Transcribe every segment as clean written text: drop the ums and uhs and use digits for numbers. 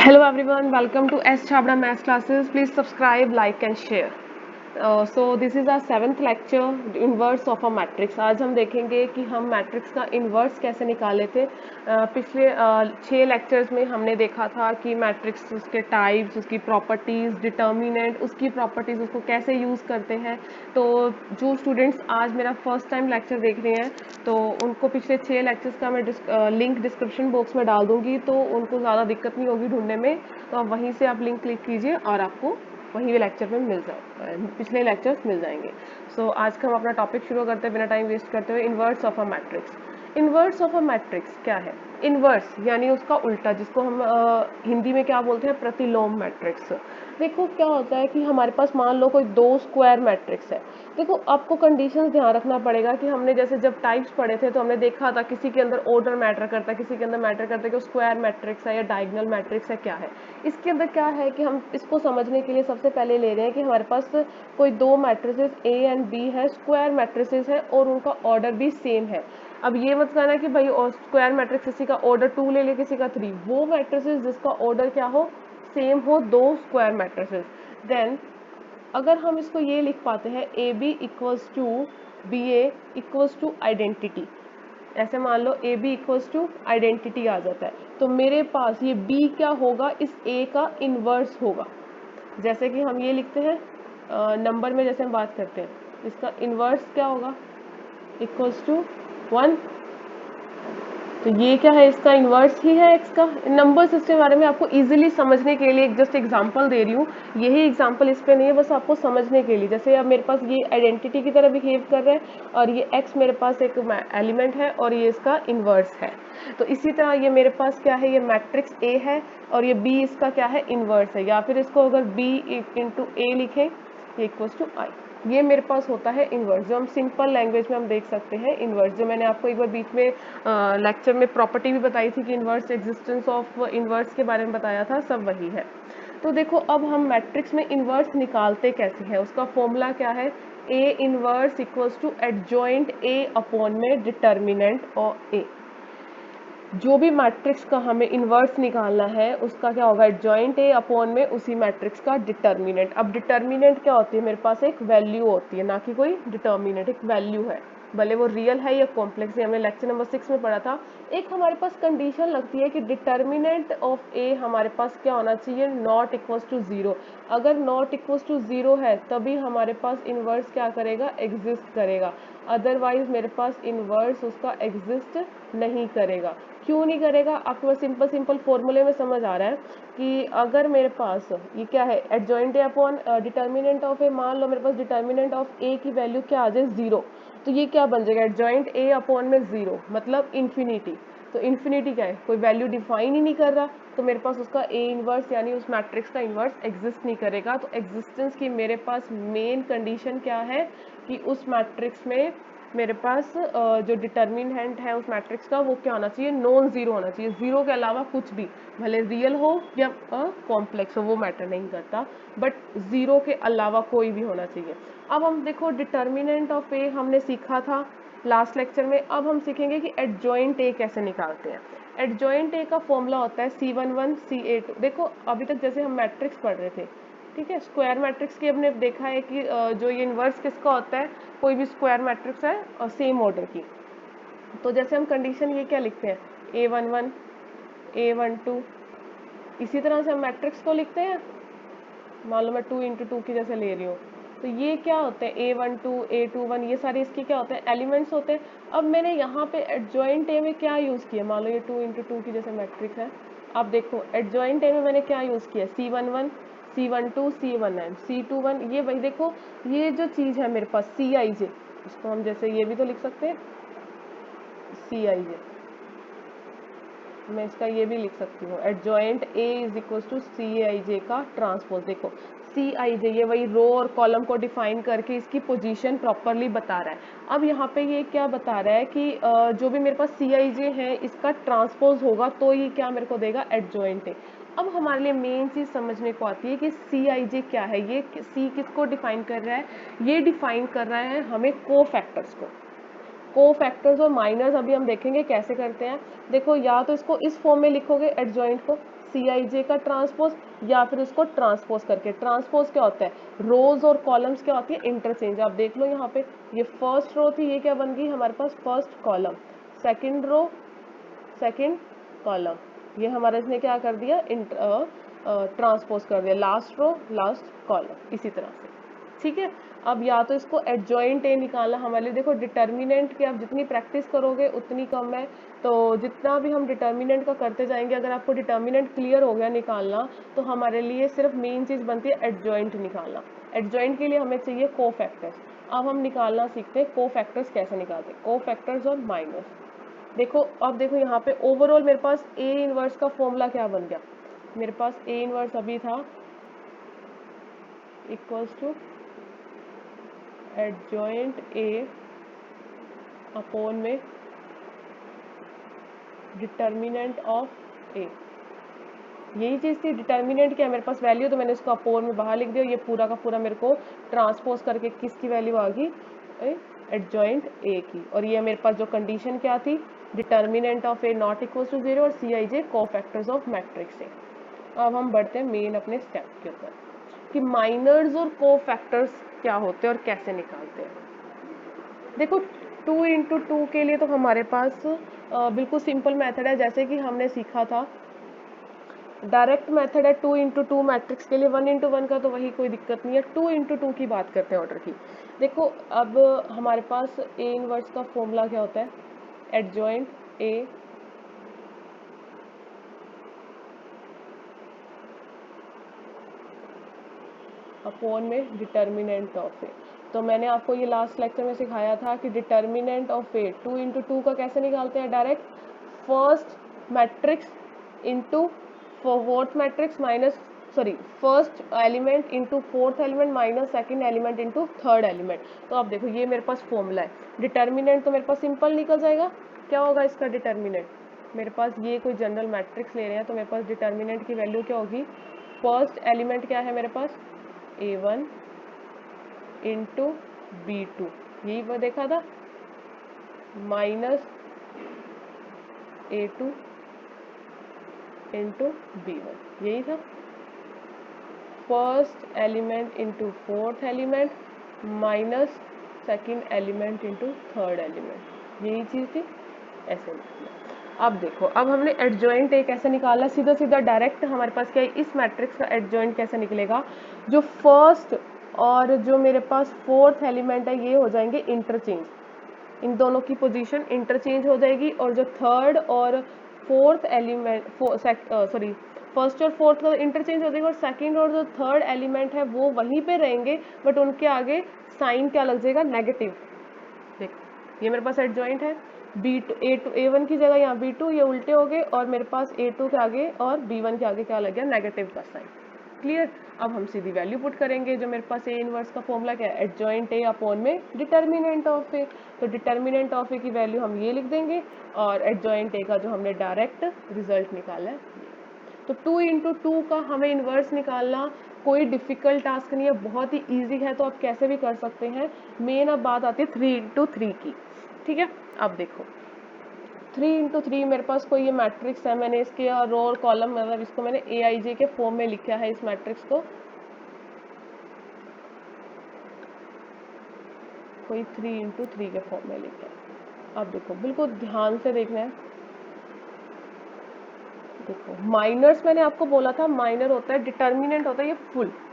Hello everyone, welcome to S Chabra Maths classes. Please subscribe, like and share. So this is our 7th lecture, inverse of a matrix. आज हम देखेंगे कि हम matrix का inverse कैसे निकाले थे। पिछले 6 लेक्चर्स में हमने देखा था कि मैट्रिक्स, उसके टाइप्स, उसकी प्रॉपर्टीज़, डिटर्मिनेंट, उसकी प्रॉपर्टीज़, उसको कैसे यूज़ करते हैं। तो जो स्टूडेंट्स आज मेरा फर्स्ट टाइम लेक्चर देख रहे हैं तो उनको पिछले 6 लेक्चर्स का मैं लिंक डिस्क्रिप्शन बॉक्स में डाल दूंगी, तो उनको ज़्यादा दिक्कत नहीं होगी ढूंढने में। तो आप वहीं से आप लिंक क्लिक कीजिए और आपको वहीं भी लेक्चर में मिल जाए, पिछले लेक्चर्स मिल जाएंगे। सो आज का हम अपना टॉपिक शुरू करते हैं बिना टाइम वेस्ट करते हुए। Inverse of a matrix. Inverse of a matrix क्या है? इन्वर्स यानी उसका उल्टा, जिसको हम हिंदी में क्या बोलते हैं, प्रतिलोम मैट्रिक्स। देखो क्या होता है कि हमारे पास मान लो कोई 2 स्क्वायर मैट्रिक्स है। देखो आपको कंडीशंस ध्यान रखना पड़ेगा कि हमने जैसे जब टाइप्स पढ़े थे तो हमने देखा था किसी के अंदर ऑर्डर मैटर करता है, किसी के अंदर मैटर करता है कि स्क्वायर मैट्रिक्स है या डायगोनल मैट्रिक्स है, क्या है। इसके अंदर क्या है कि हम इसको समझने के लिए सबसे पहले ले रहे हैं कि हमारे पास कोई 2 मैट्रिसेस A एंड B है, स्क्वायर मैट्रिसेस है और उनका ऑर्डर भी सेम है। अब ये मत कहना कि भाई स्क्वायर मैट्रिक्स किसी का ऑर्डर 2 ले ले, किसी का 3। वो मैट्रिसेस जिसका ऑर्डर क्या हो, सेम हो, 2 स्क्वायर मैट्रिसेस। देन अगर हम इसको ये लिख पाते हैं A B equals to B A equals to identity, ऐसे मान लो A B equals to identity आ जाता है, तो मेरे पास ये बी क्या होगा, इस ए का इन्वर्स होगा। जैसे कि हम ये लिखते हैं नंबर में, जैसे हम बात करते हैं, इसका इन्वर्स क्या होगा, इक्वल्स टू 1। तो ये क्या है, इसका इन्वर्स ही है एक्स का। नंबर सिस्टम के बारे में आपको इजीली समझने के लिए एक जस्ट एग्जांपल दे रही हूँ। यही एग्जांपल इस पे नहीं है, बस आपको समझने के लिए। जैसे अब मेरे पास ये आइडेंटिटी की तरह बिहेव कर रहा है और ये एक्स मेरे पास एक एलिमेंट है और ये इसका इन्वर्स है। तो इसी तरह ये मेरे पास क्या है, ये मैट्रिक्स ए है और ये बी इसका क्या है, इन्वर्स है। या फिर इसको अगर बी इंटू ए लिखें, ये इक्वल्स टू आई। ये मेरे पास होता है इन्वर्स, जो हम सिंपल लैंग्वेज में हम देख सकते हैं इन्वर्स। जो मैंने आपको एक बार बीच में लेक्चर में प्रॉपर्टी भी बताई थी कि इन्वर्स, एग्जिस्टेंस ऑफ इन्वर्स के बारे में बताया था, सब वही है। तो देखो अब हम मैट्रिक्स में इन्वर्स निकालते कैसे हैं, उसका फॉर्मूला क्या है, A inverse equals to adjoint A upon में डिटर्मिनेंट और ए। जो भी मैट्रिक्स का हमें इन्वर्स निकालना है उसका क्या होगा, एडजॉइंट ए अपॉन में उसी मैट्रिक्स का डिटर्मिनेंट। अब डिटर्मिनेंट क्या होती है, मेरे पास एक वैल्यू होती है, ना कि कोई डिटर्मिनेंट, एक वैल्यू है, भले वो रियल है या कॉम्प्लेक्स है। हमने लेक्चर नंबर 6 में पढ़ा था। एक हमारे पास कंडीशन लगती है कि डिटर्मिनेंट ऑफ ए हमारे पास क्या होना चाहिए, नॉट इक्वल्स टू 0। अगर नॉट इक्वल्स टू 0 है तभी हमारे पास इन्वर्स क्या करेगा, एग्जिस्ट करेगा। अदरवाइज मेरे पास इन्वर्स उसका एग्जिस्ट नहीं करेगा। क्यों नहीं करेगा, आपको सिंपल फॉर्मूले में समझ आ रहा है कि अगर मेरे पास ये क्या है, adjoint A upon determinant of A, मान लो मेरे पास डिटर्मिनेंट ऑफ ए की वैल्यू क्या आ जाए, 0। तो ये क्या बन जाएगा, एडजॉइंट ए अपॉन में 0 मतलब इन्फिनिटी। तो इन्फिनिटी क्या है, कोई वैल्यू डिफाइन ही नहीं कर रहा, तो मेरे पास उसका ए इन्वर्स यानी उस मैट्रिक्स का इन्वर्स एग्जिस्ट नहीं करेगा। तो एग्जिस्टेंस की मेरे पास मेन कंडीशन क्या है कि उस मैट्रिक्स में मेरे पास जो डिटर्मिनेंट है उस मैट्रिक्स का वो क्या होना चाहिए, नॉन जीरो होना चाहिए। जीरो के अलावा कुछ भी, भले रियल हो या कॉम्प्लेक्स हो, वो मैटर नहीं करता, बट जीरो के अलावा कोई भी होना चाहिए। अब हम देखो डिटर्मिनेंट ऑफ ए हमने सीखा था लास्ट लेक्चर में। अब हम सीखेंगे कि एडजॉइंट ए कैसे निकालते हैं। एडजॉइंट ए का फॉर्मूला होता है C11 C8। देखो अभी तक जैसे हम मैट्रिक्स पढ़ रहे थे, ठीक है, स्क्वायर मैट्रिक्स की हमने देखा है कि जो ये इन्वर्स किसका होता है, कोई भी स्क्वायर मैट्रिक्स है और सेम ऑर्डर की। तो जैसे हम कंडीशन ये क्या लिखते हैं, A11 A12, इसी तरह से हम मैट्रिक्स को लिखते हैं। मान लो मैं 2 इंटू 2 की जैसे ले रही हूँ, तो ये क्या होते हैं, A12 A21, ये सारे इसके क्या होते हैं, एलिमेंट्स होते हैं। अब मैंने यहाँ पे एडजॉइंट ए में क्या यूज़ किया, मान लो ये 2 इंटू 2 की जैसे मैट्रिक्स है। अब देखो एडजॉइंट ए में मैंने क्या यूज़ किया, C11 C12 C11 C21, ये वही देखो, ये जो चीज़ है मेरे पास Cij, इसको हम जैसे ये भी तो लिख सकते हैं Cij, मैं इसका ये भी लिख सकती हूँ, adjoint A is equal to Cij का ट्रांसपोज। देखो Cij ये वही रो और कॉलम को डिफाइन करके इसकी पोजीशन प्रॉपरली बता रहा है। अब यहाँ पे ये क्या बता रहा है कि जो भी मेरे पास Cij है इसका ट्रांसपोज होगा तो ये क्या मेरे को देगा, एडजॉइंट ए। अब हमारे लिए मेन चीज समझने को आती है कि Cij क्या है, ये C किसको डिफाइन कर रहा है, ये डिफाइन कर रहा है हमें को फैक्टर्स को। कोफैक्टर्स और माइनर्स अभी हम देखेंगे कैसे करते हैं। देखो या तो इसको इस फॉर्म में लिखोगे एडजॉइंट को Cij का ट्रांसपोज, या फिर उसको ट्रांसपोज करके। ट्रांसपोज क्या होता है, रोज और कॉलम्स क्या होती है इंटरचेंज। आप देख लो यहाँ पे ये फर्स्ट रो थी, ये क्या बन गई हमारे पास first column, second row second column, ये हमारा इसने क्या कर दिया ट्रांसपोज कर दिया, लास्ट रो लास्ट कॉलम, इसी तरह से। ठीक है, अब या तो इसको एडजॉइंट ए निकालना हमारे लिए, देखो डिटर्मिनेंट की आप जितनी प्रैक्टिस करोगे उतनी कम है, तो जितना भी हम डिटर्मिनेंट का करते जाएंगे, अगर आपको डिटर्मिनेंट क्लियर हो गया निकालना, तो हमारे लिए सिर्फ मेन चीज़ बनती है एडजॉइंट निकालना। एडजॉइंट के लिए हमें चाहिए कोफैक्टर्स। अब हम निकालना सीखते हैं कोफैक्टर्स कैसे निकालते हैं, कोफैक्टर्स और माइनस। देखो अब देखो यहाँ पे ओवरऑल मेरे पास ए इनवर्स का फॉर्मूला क्या बन गया, मेरे पास ए इनवर्स अभी था equals to adjoint A upon में डिटर्मिनेंट ऑफ ए। यही चीज़ थी, डिटर्मिनेंट क्या है मेरे पास वैल्यू, तो मैंने इसको अपॉन में बाहर लिख दिया, ये पूरा का पूरा मेरे को ट्रांसपोज करके किसकी वैल्यू आ गई, एडजॉइंट ए की। और ये मेरे पास जो कंडीशन क्या थी, determinant of A not equal to 0 और Cij cofactors of matrix A. अब हम बढ़ते हैं मेन अपने स्टेप के ऊपर कि माइनर्स और कोफैक्टर्स क्या होते हैं और कैसे निकालते हैं। देखो 2 इंटू 2 के लिए तो हमारे पास बिल्कुल सिंपल मेथड है, जैसे कि हमने सीखा था डायरेक्ट मेथड है 2 इंटू 2 मैट्रिक्स के लिए, 1 इंटू 1 का तो वही कोई दिक्कत नहीं है। 2 इंटू 2 की बात करते हैं ऑर्डर की। देखो अब हमारे पास ए इनवर्स का फॉर्मूला क्या होता है, एडजॉइंट ए अपॉन में डिटर्मिनेंट ऑफ ए। तो मैंने आपको ये लास्ट लेक्चर में सिखाया था कि डिटर्मिनेंट ऑफ ए 2 इंटू 2 का कैसे निकालते हैं, direct first matrix into fourth matrix minus first element into fourth element minus second element into third element. तो अब देखो ये मेरे पास फॉर्मूला है, डिटर्मिनेंट तो मेरे पास सिंपल निकल जाएगा। क्या होगा इसका डिटर्मिनेंट, मेरे पास ये कोई जनरल मैट्रिक्स ले रहे हैं तो मेरे पास डिटर्मिनेंट की वैल्यू क्या होगी, फर्स्ट एलिमेंट क्या है मेरे पास A1 इंटू B2, यही वो देखा था, माइनस A2 इंटू B1, यही था। First element into fourth element minus second element into third element, यही चीज़ थी, ऐसे निकला। अब देखो अब हमने एडजॉइंट ए कैसे निकाला, सीधा सीधा डायरेक्ट हमारे पास क्या है, इस मैट्रिक्स का एडजॉइंट कैसे निकलेगा, जो फर्स्ट और जो मेरे पास फोर्थ एलिमेंट है ये हो जाएंगे इंटरचेंज, इन दोनों की पोजीशन इंटरचेंज हो जाएगी, और जो थर्ड और फोर्थ एलिमेंट फर्स्ट और फोर्थ का इंटरचेंज हो जाएगा, और सेकंड और जो थर्ड एलिमेंट है वो वहीं पे रहेंगे, बट उनके आगे साइन क्या लग जाएगा, नेगेटिव। देखो ये मेरे पास एडजॉइंट है, A1 की जगह यहाँ B2, ये उल्टे हो गए, और मेरे पास A2 के आगे और B1 के आगे क्या लग गया, नेगेटिव का साइन। क्लियर, अब हम सीधी वैल्यू पुट करेंगे, जो मेरे पास ए इनवर्स का फॉर्मूला क्या है, एडजॉइंट ए अपॉन में डिटर्मिनेंट ऑफ ए। तो डिटर्मिनेंट ऑफ ए की वैल्यू हम ये लिख देंगे, और एडजॉइंट ए का जो हमने डायरेक्ट रिजल्ट निकाला है। तो 2 इंटू 2 का हमें इन्वर्स निकालना कोई डिफिकल्ट टास्क नहीं है, बहुत ही ईजी है, तो आप कैसे भी कर सकते हैं। मेन अब बात आती है 3 इंटू 3 की। ठीक है, अब देखो 3 इंटू 3 मेरे पास कोई ये मैट्रिक्स है, मैंने इसके रो और कॉलम मतलब इसको मैंने AIJ के फॉर्म में लिखा है, इस मैट्रिक्स को कोई 3 इंटू 3 के फॉर्म में लिखा है। अब देखो बिल्कुल ध्यान से देखना है, देखो माइनर्स मैंने आपको बोला था, माइनर होता है डिटर्मिनेंट होता है ये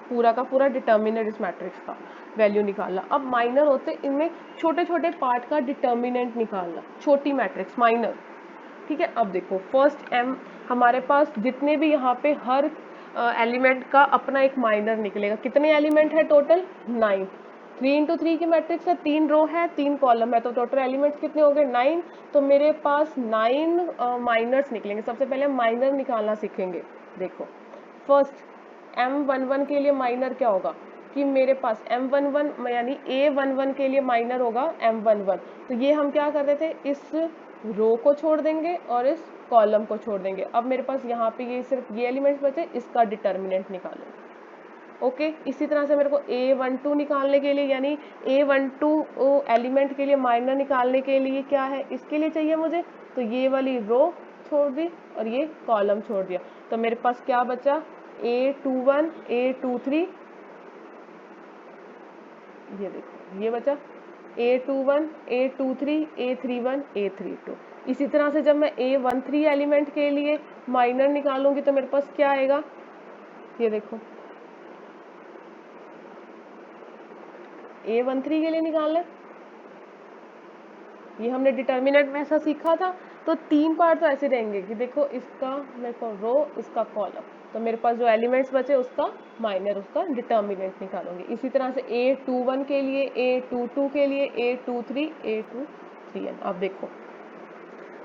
पूरा का पूरा डिटर्मिनेंट इस मैट्रिक्स का वैल्यू निकालना। अब माइनर होते हैं इनमें छोटे छोटे पार्ट का डिटर्मिनेंट निकालना, छोटी मैट्रिक्स माइनर। ठीक है, अब देखो फर्स्ट M हमारे पास जितने भी यहाँ पे हर एलिमेंट का अपना एक माइनर निकलेगा। कितने एलिमेंट है टोटल, 9। 3 इंटू 3 की मैट्रिक्स है, 3 रो है 3 कॉलम है, तो टोटल एलिमेंट्स कितने हो गए, 9। तो मेरे पास 9 माइनर्स निकलेंगे। सबसे पहले माइनर निकालना सीखेंगे। देखो फर्स्ट M11 के लिए माइनर क्या होगा कि मेरे पास M11 यानी A11 के लिए माइनर होगा M11। तो ये हम क्या कर रहे थे, इस रो को छोड़ देंगे और इस कॉलम को छोड़ देंगे। अब मेरे पास यहाँ पे ये सिर्फ ये एलिमेंट्स बचे, इसका डिटर्मिनेंट निकालेंगे। ओके इसी तरह से मेरे को A12 निकालने के लिए, यानी A12 एलिमेंट के लिए माइनर निकालने के लिए क्या है, इसके लिए चाहिए मुझे, तो ये वाली रो छोड़ दी और ये कॉलम छोड़ दिया, तो मेरे पास क्या बचा, A21 A23, ये देखो ये बचा A21 A23 A31 A32। इसी तरह से जब मैं A13 एलिमेंट के लिए माइनर निकालूंगी तो मेरे पास क्या आएगा, ये देखो A13 के लिए निकालना है, ये हमने डिटर्मिनेंट में ऐसा सीखा था। तो तीन पार्ट तो ऐसे रहेंगे कि देखो इसका मेरे को रो, इसका कॉलम, तो मेरे पास जो एलिमेंट्स बचे उसका माइनर, उसका डिटर्मिनेंट निकालूंगी। इसी तरह से A21 के लिए, A22 के लिए, A23 A23, अब देखो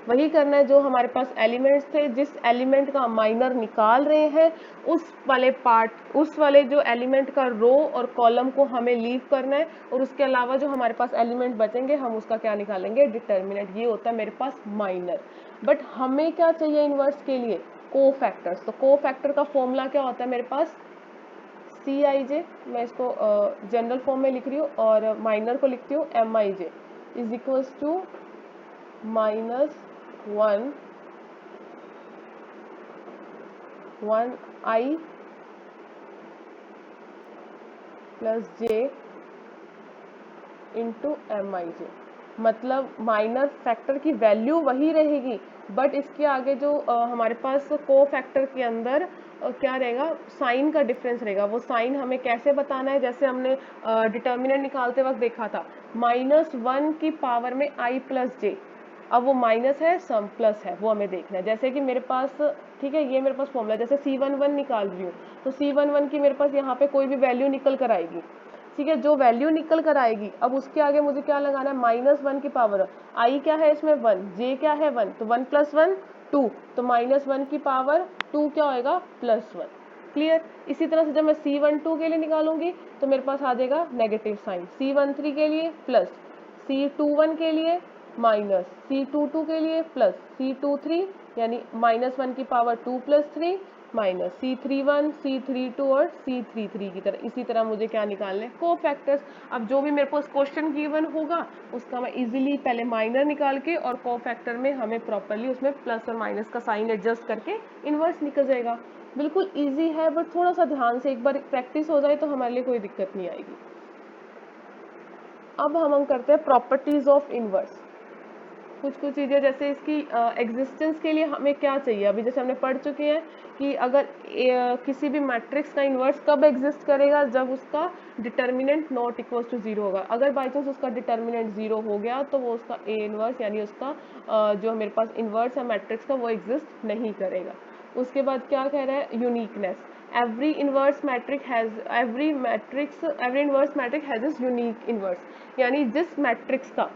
वही करना है जो हमारे पास एलिमेंट्स थे, जिस एलिमेंट का माइनर निकाल रहे हैं उस वाले पार्ट, उस वाले जो एलिमेंट का रो और कॉलम को हमें लीव करना है, और उसके अलावा जो हमारे पास एलिमेंट बचेंगे हम उसका क्या निकालेंगे, डिटर्मिनेंट। ये होता है मेरे पास माइनर। बट हमें क्या चाहिए इन्वर्स के लिए, कोफैक्टर्स। तो कोफैक्टर का फॉर्मूला क्या होता है मेरे पास, CIJ, मैं इसको जनरल फॉर्म में लिख रही हूँ और माइनर को लिखती हूँ MIJ is equals to -1 I plus J into MIJ। मतलब माइनर फैक्टर की वैल्यू वही रहेगी, बट इसके आगे जो हमारे पास को फैक्टर के अंदर क्या रहेगा, साइन का डिफरेंस रहेगा। वो साइन हमें कैसे बताना है, जैसे हमने डिटर्मिनेंट निकालते वक्त देखा था, -1 की पावर में I प्लस J। अब वो माइनस है सम प्लस है, वो हमें देखना है। जैसे कि मेरे पास, ठीक है, ये मेरे पास फॉर्मूला, जैसे C11 निकाल रही हूँ तो C11 की मेरे पास यहाँ पे कोई भी वैल्यू निकल कर आएगी, ठीक है, जो वैल्यू निकल कर आएगी अब उसके आगे मुझे क्या लगाना है, -1 की पावर, आई क्या है इसमें 1, जे क्या है 1, तो 1 + 1 2, तो -1 की पावर 2 क्या होएगा, +1। क्लियर। इसी तरह से जब मैं C12 के लिए निकालूंगी तो मेरे पास आ जाएगा नेगेटिव साइन, C13 के लिए प्लस, C21 के लिए माइनस, C22 के लिए प्लस, C23 यानी -1 की पावर 2 + 3 माइनस, C31 C32 और C33 की तरह। इसी तरह मुझे क्या निकालने हैं, कोफैक्टर्स। अब जो भी मेरे पास क्वेश्चन गिवन होगा उसका मैं इजीली पहले माइनर निकाल के और कोफैक्टर में हमें प्रॉपरली उसमें प्लस और माइनस का साइन एडजस्ट करके इन्वर्स निकल जाएगा। बिल्कुल इजी है, बट थोड़ा सा ध्यान से एक बार प्रैक्टिस हो जाए तो हमारे लिए कोई दिक्कत नहीं आएगी। अब हम करते हैं प्रॉपर्टीज ऑफ इन्वर्स। कुछ चीज़ें जैसे इसकी एग्जिस्टेंस के लिए हमें क्या चाहिए, अभी जैसे हमने पढ़ चुके हैं कि अगर किसी भी मैट्रिक्स का इन्वर्स कब एग्जिस्ट करेगा, जब उसका डिटर्मिनेंट नॉट इक्वल टू 0 होगा। अगर बाई चांस उसका डिटर्मिनेंट 0 हो गया तो वो उसका A इन्वर्स यानी उसका जो मेरे पास इन्वर्स है मैट्रिक्स का वो एग्जिस्ट नहीं करेगा। उसके बाद क्या कह रहा है, uniqueness. every inverse matrix has every inverse matrix has its unique inverse, यानी जिस मैट्रिक्स का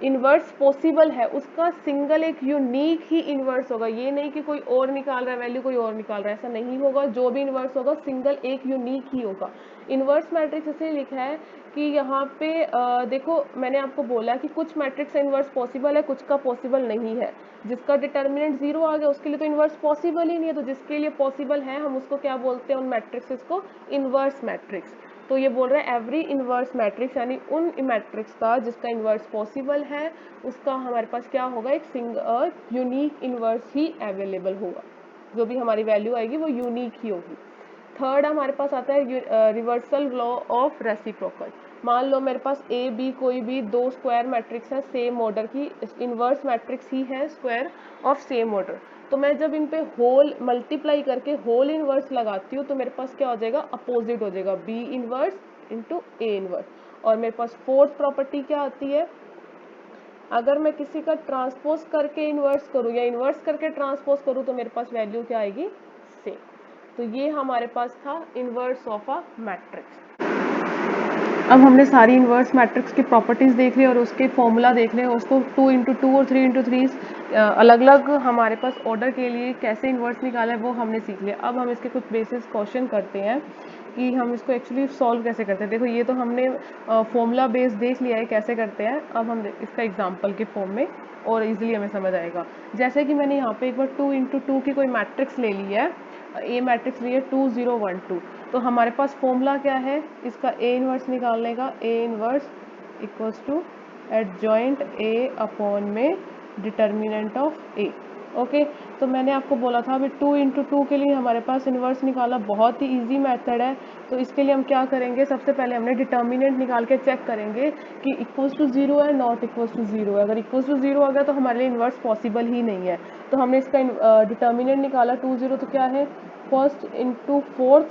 इन्वर्स पॉसिबल है उसका सिंगल एक यूनिक ही इन्वर्स होगा। ये नहीं कि कोई और निकाल रहा है वैल्यू, कोई और निकाल रहा है, ऐसा नहीं होगा। जो भी इन्वर्स होगा सिंगल एक यूनिक ही होगा। इन्वर्स मैट्रिक्स इसलिए लिखा है कि यहाँ पे देखो मैंने आपको बोला कि कुछ मैट्रिक्स का इन्वर्स पॉसिबल है, कुछ का पॉसिबल नहीं है। जिसका डिटर्मिनेंट 0 आ गया उसके लिए तो इन्वर्स पॉसिबल ही नहीं है, तो जिसके लिए पॉसिबल है हम उसको क्या बोलते हैं, उन मैट्रिक्स को इन्वर्स मैट्रिक्स। तो ये बोल रहा है एवरी इन्वर्स मैट्रिक्स, यानी उन मैट्रिक्स का जिसका इन्वर्स पॉसिबल है उसका हमारे पास क्या होगा, एक सिंगल यूनिक इन्वर्स ही अवेलेबल होगा। जो भी हमारी वैल्यू आएगी वो यूनिक ही होगी। थर्ड हमारे पास आता है रिवर्सल लॉ ऑफ रेसिप्रोकल। मान लो मेरे पास ए बी कोई भी दो स्क्वायर मैट्रिक्स है सेम ऑर्डर की, इन्वर्स मैट्रिक्स ही है स्क्वायर ऑफ सेम ऑर्डर। तो मैं जब इन पे होल मल्टीप्लाई करके होल इन्वर्स लगाती हूँ तो मेरे पास क्या हो जाएगा, अपोजिट हो जाएगा, B inverse into A inverse. और मेरे पास फोर्थ प्रॉपर्टी क्या आती है, अगर मैं किसी का ट्रांसपोज करके इन्वर्स करूँ या इन्वर्स करके ट्रांसपोज करूँ तो मेरे पास वैल्यू क्या आएगी, सेम। तो ये हमारे पास था इन्वर्स ऑफ अ मैट्रिक्स। अब हमने सारी इन्वर्स मैट्रिक्स की प्रॉपर्टीज़ देख ली और उसके फॉर्मूला देख लिया, उसको 2 × 2 और 3 × 3 अलग अलग हमारे पास ऑर्डर के लिए कैसे इन्वर्स निकाला है वो हमने सीख लिया। अब हम इसके कुछ बेसिस क्वेश्चन करते हैं कि हम इसको एक्चुअली सॉल्व कैसे करते हैं। देखो ये तो हमने फॉर्मूला बेस देख लिया है कैसे करते हैं, अब हम इसका एग्जाम्पल के फॉर्म में और इजीली हमें समझ आएगा। जैसे कि मैंने यहाँ पे एक बार 2 × 2 की कोई मैट्रिक्स ले ली है, ए मैट्रिक्स ली है 2 0 1 2। तो हमारे पास फॉर्मूला क्या है इसका ए इनवर्स निकालने का, A inverse equals to adjoint A upon में डिटर्मिनेंट ऑफ ए। ओके, तो मैंने आपको बोला था अभी 2 इंटू 2 के लिए हमारे पास इन्वर्स निकालना बहुत ही इजी मेथड है। तो इसके लिए हम क्या करेंगे, सबसे पहले हमने डिटर्मिनेंट निकाल के चेक करेंगे कि इक्वल्स टू 0 है नॉट इक्वल्स टू 0 है। अगर इक्वल्स टू 0 आ गया तो हमारे लिए इन्वर्स पॉसिबल ही नहीं है। तो हमने इसका डिटर्मिनेंट निकाला 2 0, तो क्या है first into fourth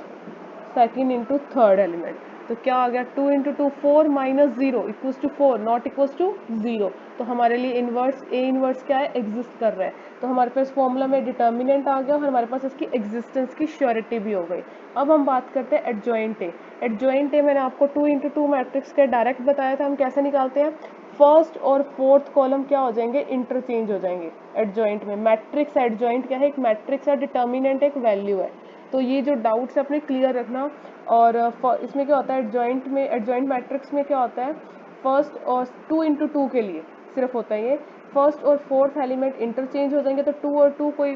second into third element. तो क्या आ गया 2 into 2 4 minus 0 equals to 4 not equals to 0। तो हमारे लिए इन्वर्स ए इन्वर्स क्या है एग्जिस्ट कर रहा है। तो हमारे पास फॉर्मूला में डिटर्मिनेंट आ गया और हमारे पास इसकी एग्जिस्टेंस की श्योरिटी भी हो गई। अब हम बात करते हैं एडजॉइंट ए। एडजॉइंट ए मैंने आपको 2 इंटू 2 मैट्रिक्स के डायरेक्ट बताया था हम कैसे निकालते हैं। फर्स्ट और फोर्थ कॉलम क्या हो जाएंगे, इंटरचेंज हो जाएंगे एडजॉइंट में। मैट्रिक्स एडजॉइंट क्या है, एक मैट्रिक्स है, डिटर्मिनेंट एक वैल्यू है। तो ये जो डाउट्स है अपने क्लियर रखना। और इसमें क्या होता है एडजॉइंट में, एडजॉइंट मैट्रिक्स में क्या होता है फर्स्ट और 2 इंटू 2 के लिए सिर्फ होता है ये, फर्स्ट और फोर्थ एलिमेंट इंटरचेंज हो जाएंगे। तो 2 और 2 कोई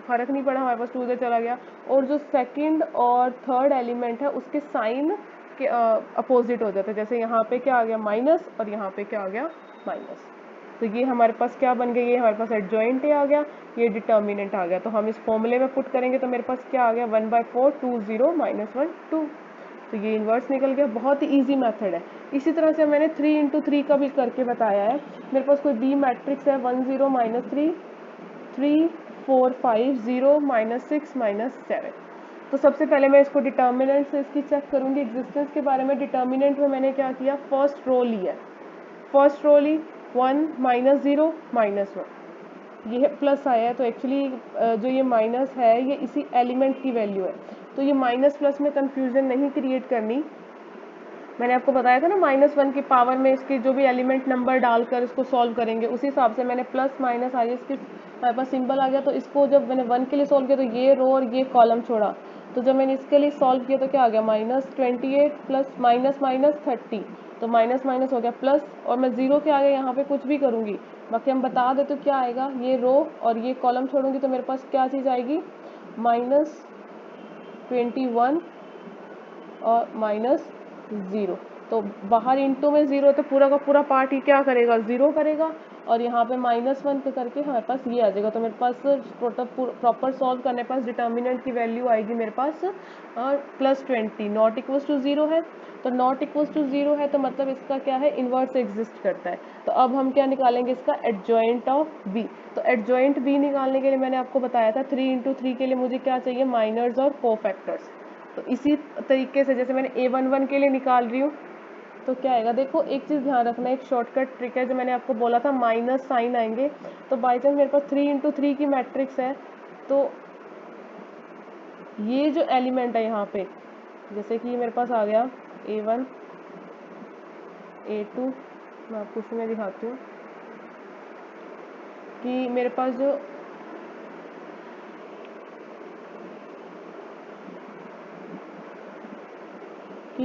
फर्क नहीं पड़ा, हमारे पास 2 उधर चला गया। और जो सेकंड और थर्ड एलिमेंट है उसके साइन के अपोजिट हो जाते हैं। जैसे यहाँ पे क्या आ गया माइनस और यहाँ पे क्या आ गया माइनस। तो ये हमारे पास क्या बन गई, ये हमारे पास एडजॉइंट आ गया, ये डिटर्मिनेंट आ गया। तो हम इस फॉर्मूले में पुट करेंगे तो मेरे पास क्या आ गया 1/4 2 0 माइनस 1 2। तो ये इन्वर्स निकल गया, बहुत ही ईजी मेथड है। इसी तरह से मैंने 3 इंटू 3 का भी करके बताया है। मेरे पास कोई बी मैट्रिक्स है 1 0 माइनस 3 3 4 5 0 माइनस 6 माइनस 7। तो सबसे पहले मैं इसको डिटर्मिनेंट से इसकी चेक करूंगी एग्जिस्टेंस के बारे में। डिटर्मिनेंट में मैंने क्या किया, फर्स्ट रो लिया, फर्स्ट रो ली 1 माइनस 0 माइनस 1, ये प्लस आया है। तो एक्चुअली जो ये माइनस है ये इसी एलिमेंट की वैल्यू है। तो ये माइनस प्लस में कंफ्यूजन नहीं क्रिएट करनी। मैंने आपको बताया था ना -1 की पावर में इसकी जो भी एलिमेंट नंबर डालकर इसको सॉल्व करेंगे उसी हिसाब से मैंने प्लस माइनस आई, इसके हमारे पास सिंबल आ गया। तो इसको जब मैंने 1 के लिए सॉल्व किया तो ये रो और ये कॉलम छोड़ा। तो जब मैंने इसके लिए सॉल्व किया तो क्या आ गया -28 प्लस माइनस माइनस 30। तो माइनस माइनस हो गया प्लस, और मैं 0 के आगे यहाँ पे कुछ भी करूँगी बाकी हम बता देते तो क्या आएगा, ये रो और ये कॉलम छोड़ूंगी तो मेरे पास क्या चीज़ आएगी -21 और -0। तो बाहर इंटू में 0 तो पूरा का पूरा पार्ट ही क्या करेगा 0 करेगा, और यहाँ पे -1 पे करके हमारे पास ये आ जाएगा। तो मेरे पास प्रॉपर सॉल्व करने पास डिटर्मिनेंट की वैल्यू आएगी मेरे पास +20 नॉट इक्वल्स टू 0 है। तो नॉट इक्वल्स टू 0 है तो मतलब इसका क्या है इन्वर्स एग्जिस्ट करता है। तो अब हम क्या निकालेंगे इसका एडजॉइंट ऑफ बी। तो एडजॉइंट बी निकालने के लिए मैंने आपको बताया था 3 इंटू 3 के लिए मुझे क्या चाहिए माइनर्स और कोफैक्टर्स। तो इसी तरीके से जैसे मैंने A11 के लिए निकाल रही हूँ तो क्या आएगा, देखो एक चीज़ ध्यान रखना, एक शॉर्टकट ट्रिक है जो मैंने आपको बोला था माइनस साइन आएंगे। तो बाई चांस मेरे पास 3 इंटू 3 की मैट्रिक्स है तो ये जो एलिमेंट है यहाँ पे जैसे कि मेरे पास आ गया A1 A2, मैं आपको उसी में दिखाती हूँ कि मेरे पास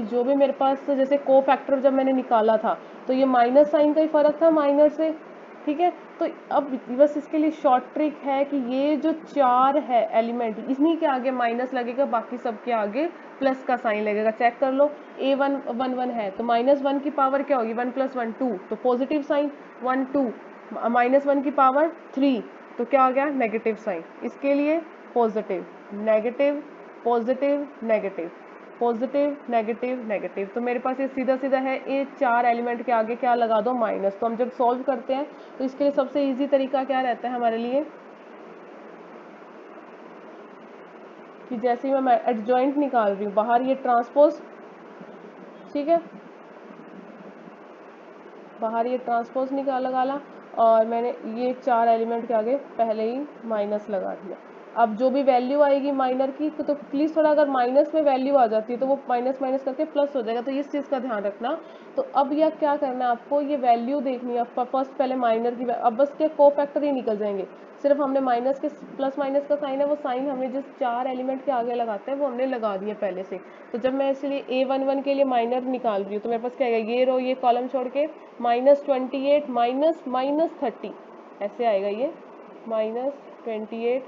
जो भी मेरे पास जैसे को फैक्टर जब मैंने निकाला था तो ये माइनस साइन का ही फर्क था माइनर से, ठीक है। तो अब बस इसके लिए शॉर्ट ट्रिक है कि ये जो 4 है एलिमेंट इन्हीं के आगे माइनस लगेगा, बाकी सबके आगे प्लस का साइन लगेगा। चेक कर लो A1 1 1 है तो -1 की पावर क्या होगी 1 + 1 2, तो पॉजिटिव साइन 1 2, -1 की पावर 3 तो क्या आ गया नेगेटिव साइन। इसके लिए positive negative positive negative positive negative negative. तो मेरे पास ये सीधा सीधा है, ये 4 एलिमेंट के आगे क्या लगा दो माइनस। तो हम जब सॉल्व करते हैं तो इसके लिए सबसे इजी तरीका क्या रहता है हमारे लिए कि जैसे ही मैं एडजॉइंट निकाल रही हूँ बाहर ये ट्रांसपोज, ठीक है, बाहर ये ट्रांसपोज लगा और मैंने ये 4 एलिमेंट के आगे पहले ही माइनस लगा दिया। अब जो भी वैल्यू आएगी माइनर की तो प्लीज़ थोड़ा अगर माइनस में वैल्यू आ जाती है तो वो माइनस माइनस करके प्लस हो जाएगा, तो इस चीज़ का ध्यान रखना। तो अब यह क्या करना है आपको, ये वैल्यू देखनी है फर्स्ट पहले माइनर की, अब बस के को फैक्टर ही निकल जाएंगे। सिर्फ हमने माइनस के प्लस माइनस का साइन है वो साइन हमने जिस 4 एलिमेंट के आगे लगाते हैं वो हमने लगा दिए पहले से। तो जब मैं इसलिए A11 के लिए माइनर निकाल रही हूँ तो मेरे पास क्या आएगा, ये रो ये कॉलम छोड़ के -28 माइनस -30 ऐसे आएगा, ये -28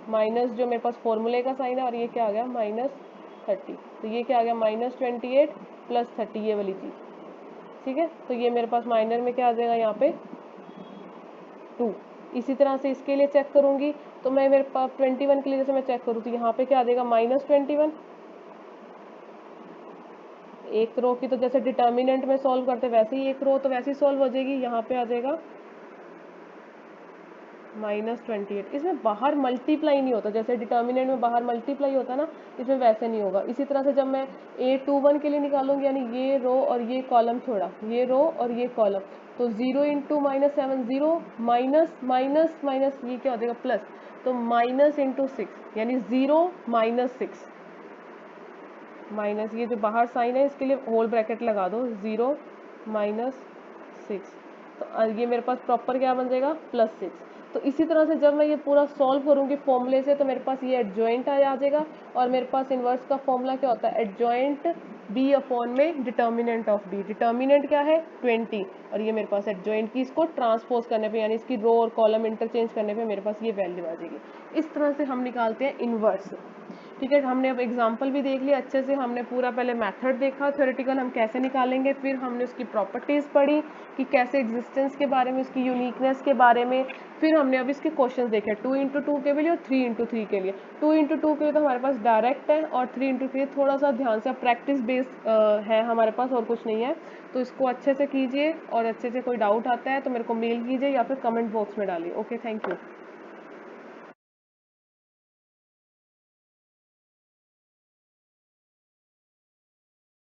माइनस जो मेरे पास फॉर्मूले का साइन है और ये क्या आ गया -30। 30। तो ये क्या आ गया -28 + 30 ये वाली चीज़, ठीक है। तो ये मेरे पास माइनर में क्या आ जाएगा यहाँ पे 2। इसी तरह से इसके लिए चेक करूँगी तो मैं मेरे पास 21 के लिए जैसे मैं चेक करूँ तो यहाँ पे क्या आ जाएगा -21। एक रो की तो जैसे डिटर्मिनेंट में सॉल्व करते वैसे ही एक रो तो वैसे ही सॉल्व हो जाएगी। यहाँ पे आ जाएगा -28। इसमें बाहर मल्टीप्लाई नहीं होता, जैसे डिटर्मिनेंट में बाहर मल्टीप्लाई होता है ना, इसमें वैसे नहीं होगा। इसी तरह से जब मैं A21 के लिए निकालूंगी, यानी ये रो और ये कॉलम छोड़ा, ये रो और ये कॉलम, तो 0 × -7 0, माइनस माइनस माइनस ये क्या हो जाएगा प्लस, तो माइनस × 6 यानी 0 - 6 माइनस, ये जो बाहर साइन है इसके लिए होल ब्रैकेट लगा दो, 0 - 6। तो ये मेरे पास प्रॉपर क्या बन जाएगा +6। तो इसी तरह से जब मैं ये पूरा सॉल्व करूँगी फॉर्मूले से तो मेरे पास ये एडजॉइंट आ जाएगा। और मेरे पास इन्वर्स का फॉर्मूला क्या होता है, एडजॉइंट B/में डिटर्मिनेंट ऑफ B। डिटर्मिनेंट क्या है 20, और ये मेरे पास एडजॉइंट की इसको ट्रांसपोज करने पे, यानी इसकी रो और कॉलम इंटरचेंज करने पे मेरे पास ये वैल्यू आ जाएगी। इस तरह से हम निकालते हैं इन्वर्स, ठीक है। हमने अब एग्जाम्पल भी देख लिया अच्छे से, हमने पूरा पहले मेथड देखा थ्योरेटिकल हम कैसे निकालेंगे, फिर हमने उसकी प्रॉपर्टीज़ पढ़ी कि कैसे एग्जिस्टेंस के बारे में, उसकी यूनिकनेस के बारे में, फिर हमने अब इसके क्वेश्चन देखे 2 × 2 के लिए और 3 × 3 के लिए। 2 × 2 के लिए तो हमारे पास डायरेक्ट है, और 3 × 3 थोड़ा सा ध्यान से प्रैक्टिस बेस्ड है हमारे पास, और कुछ नहीं है। तो इसको अच्छे से कीजिए, और अच्छे से कोई डाउट आता है तो मेरे को मेल कीजिए या फिर कमेंट बॉक्स में डालिए। Okay, thank you.